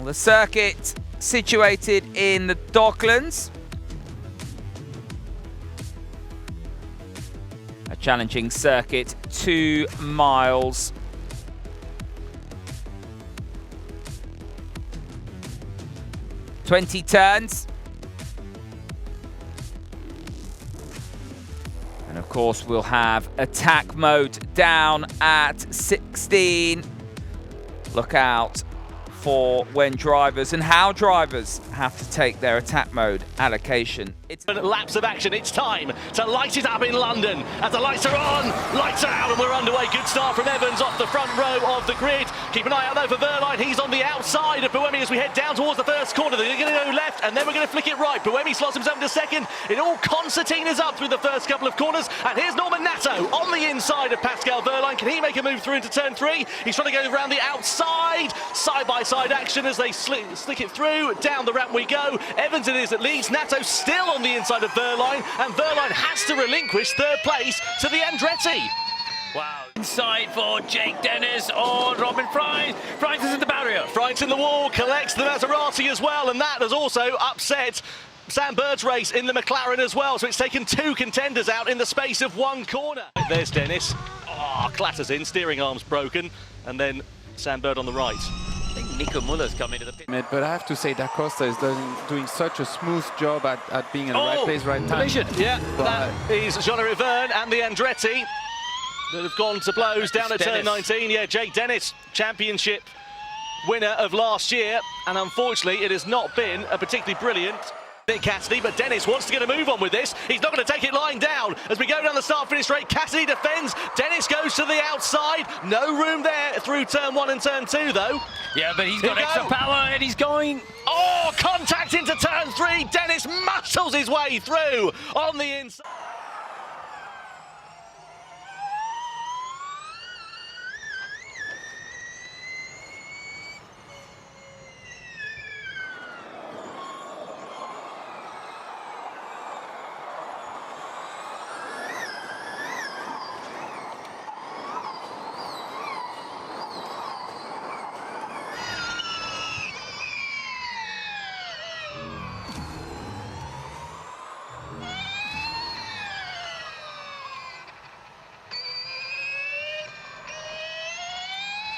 Well, the circuit situated in the Docklands. A challenging circuit, 2 miles. "20 turns. And of course, we'll have attack mode down at 16. Look out for when drivers and how drivers have to take their attack mode allocation. It's laps of action. It's time to light it up in London. As the lights are on, lights are out, and we're underway. Good start from Evans off the front row of the grid. Keep an eye out though for Wehrlein. He's on the outside of Buemi as we head down towards the first corner. They're going to go left, and then we're going to flick it right. Buemi slots himself into second. It all concertinas up through the first couple of corners, and here's Norman Nato on the inside of Pascal Wehrlein. Can he make a move through into turn 3? He's trying to go around the outside, side-by-side action as they slick it through. Down the ramp we go. Evans it is that leads. Nato still on the inside of Wehrlein, and Wehrlein has to relinquish third place to the Andretti. Wow. Inside for Jake Dennis or Robin Fries. Fries is in the barrier. Fries in the wall, collects the Maserati as well, and that has also upset Sam Bird's race in the McLaren as well, so it's taken 2 contenders out in the space of 1 corner. There's Dennis. Oh, clatters in, steering arm's broken, and then Sam Bird on the right. I think Nico Muller's come into the pit. But I have to say Da Costa is doing such a smooth job at being in the right place, right time. Yeah, that is Jean-Eric Verne and the Andretti that have gone to blows down at turn 19. Yeah, Jake Dennis, championship winner of last year, and unfortunately it has not been a particularly brilliant Nick Cassidy, but Dennis wants to get a move on with this. He's not going to take it lying down. As we go down the start-finish straight, Cassidy defends. Dennis goes to the outside. No room there through turn 1 and turn 2, though. Yeah, but he's got extra power and he's going. Oh, contact into turn 3. Dennis muscles his way through on the inside.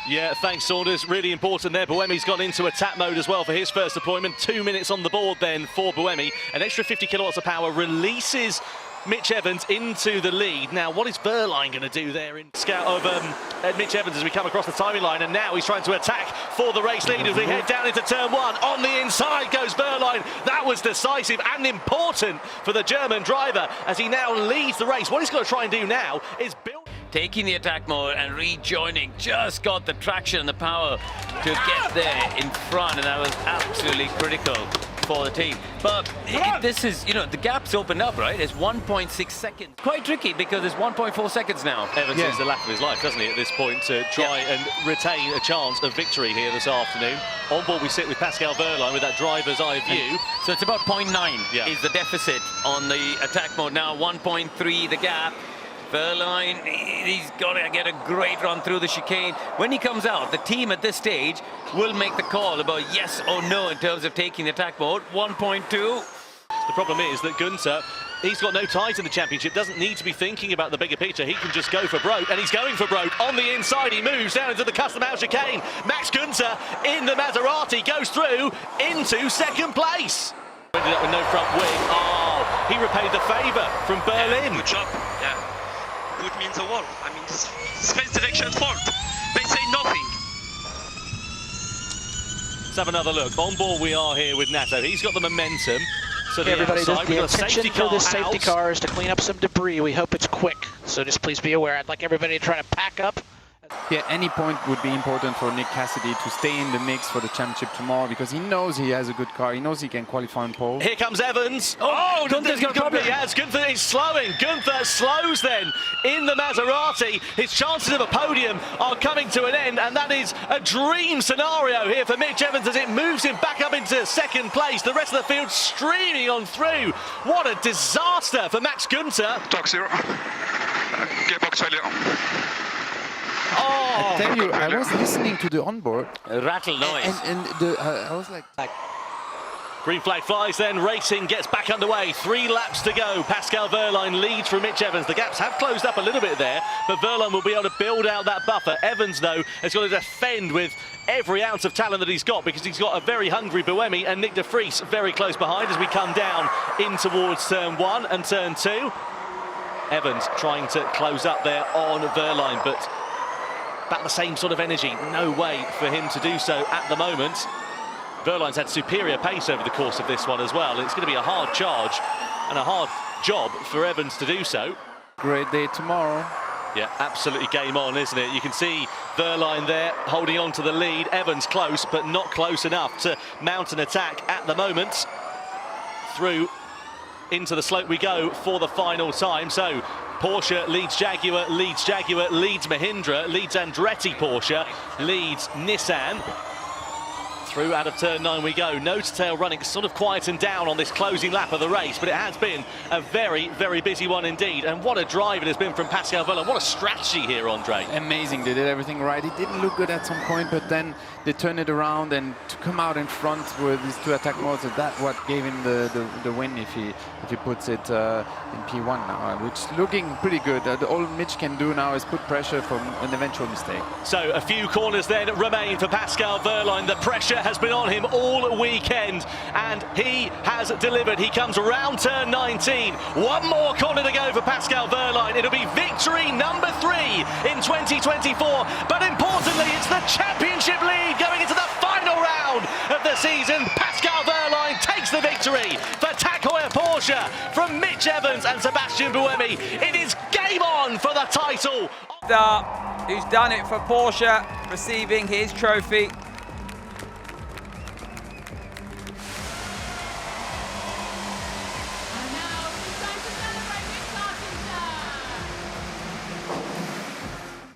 Yeah, thanks Saunders, really important there. Buemi's gone into attack mode as well for his first deployment. 2 minutes on the board then for Buemi. An extra 50 kilowatts of power releases Mitch Evans into the lead. Now, what is Wehrlein going to do there in scout of Mitch Evans as we come across the timing line? And now he's trying to attack for the race lead as we head down into turn 1. On the inside goes Wehrlein. That was decisive and important for the German driver as he now leads the race. What he's got to try and do now is build... Taking the attack mode and rejoining, just got the traction and the power to get there in front, and that was absolutely critical for the team. But this is, you know, the gap's opened up, right? It's 1.6 seconds. Quite tricky because it's 1.4 seconds now. Evans is the lap of his life, doesn't he, at this point, to try and retain a chance of victory here this afternoon. On board we sit with Pascal Wehrlein with that driver's eye view. So it's about 0.9 is the deficit on the attack mode now, 1.3 the gap. Wehrlein, he's got to get a great run through the chicane. When he comes out, the team at this stage will make the call about yes or no in terms of taking the attack mode. 1.2. The problem is that Günther, he's got no ties in the championship, doesn't need to be thinking about the bigger picture. He can just go for broke, and he's going for broke. On the inside, he moves down into the custom house chicane. Max Günther in the Maserati goes through into second place. Ended up with no front wing. Oh, he repaid the favour from Berlin. Good job. Yeah. Put me in the wall. I mean, space direction fault. They say nothing. Let's have another look. On board we are here with Nato. He's got the momentum. So everybody, the intention for this safety car is to clean up some debris. We hope it's quick. So just please be aware. I'd like everybody to try to pack up. Yeah, any point would be important for Nick Cassidy to stay in the mix for the championship tomorrow because he knows he has a good car. He knows he can qualify on pole. Here comes Evans. Oh, Gunther's got a problem. Yes, Günther is slowing. Günther slows then in the Maserati. His chances of a podium are coming to an end, and that is a dream scenario here for Mitch Evans as it moves him back up into second place. The rest of the field streaming on through. What a disaster for Max Günther. Talk zero. Gearbox failure. I tell you, I was listening to the onboard. A rattle noise. And I was like... Green flag flies then, racing gets back underway. 3 laps to go. Pascal Wehrlein leads from Mitch Evans. The gaps have closed up a little bit there, but Wehrlein will be able to build out that buffer. Evans, though, has got to defend with every ounce of talent that he's got, because he's got a very hungry Buemi and Nick de Vries very close behind as we come down in towards turn 1 and turn 2. Evans trying to close up there on Wehrlein, but about the same sort of energy. No way for him to do so at the moment. Wehrlein's had superior pace over the course of this one as well. It's going to be a hard charge and a hard job for Evans to do so. Great day tomorrow. Yeah, absolutely game on, isn't it? You can see Wehrlein there holding on to the lead. Evans close, but not close enough to mount an attack at the moment. Through into the slope we go for the final time. So Porsche leads Jaguar, leads Mahindra, leads Andretti Porsche, leads Nissan. Through out of turn 9 we go. Nose to tail running sort of quietened down on this closing lap of the race, but it has been a very, very busy one indeed. And what a drive it has been from Pascal Wehrlein. What a strategy here, Andre. Amazing. They did everything right. It didn't look good at some point, but then they turned it around, and to come out in front with these 2 attack modes, that's what gave him the win if he puts it in P1 now, which is looking pretty good. All Mitch can do now is put pressure from an eventual mistake. So a few corners then remain for Pascal Wehrlein. The pressure has been on him all weekend, and he has delivered. He comes around turn 19. One more corner to go for Pascal Wehrlein. It'll be victory number 3 in 2024. But importantly, it's the championship lead going into the final round of the season. Pascal Wehrlein takes the victory for TAG Heuer Porsche from Mitch Evans and Sebastian Buemi. It is game on for the title. Who's done it for Porsche, receiving his trophy.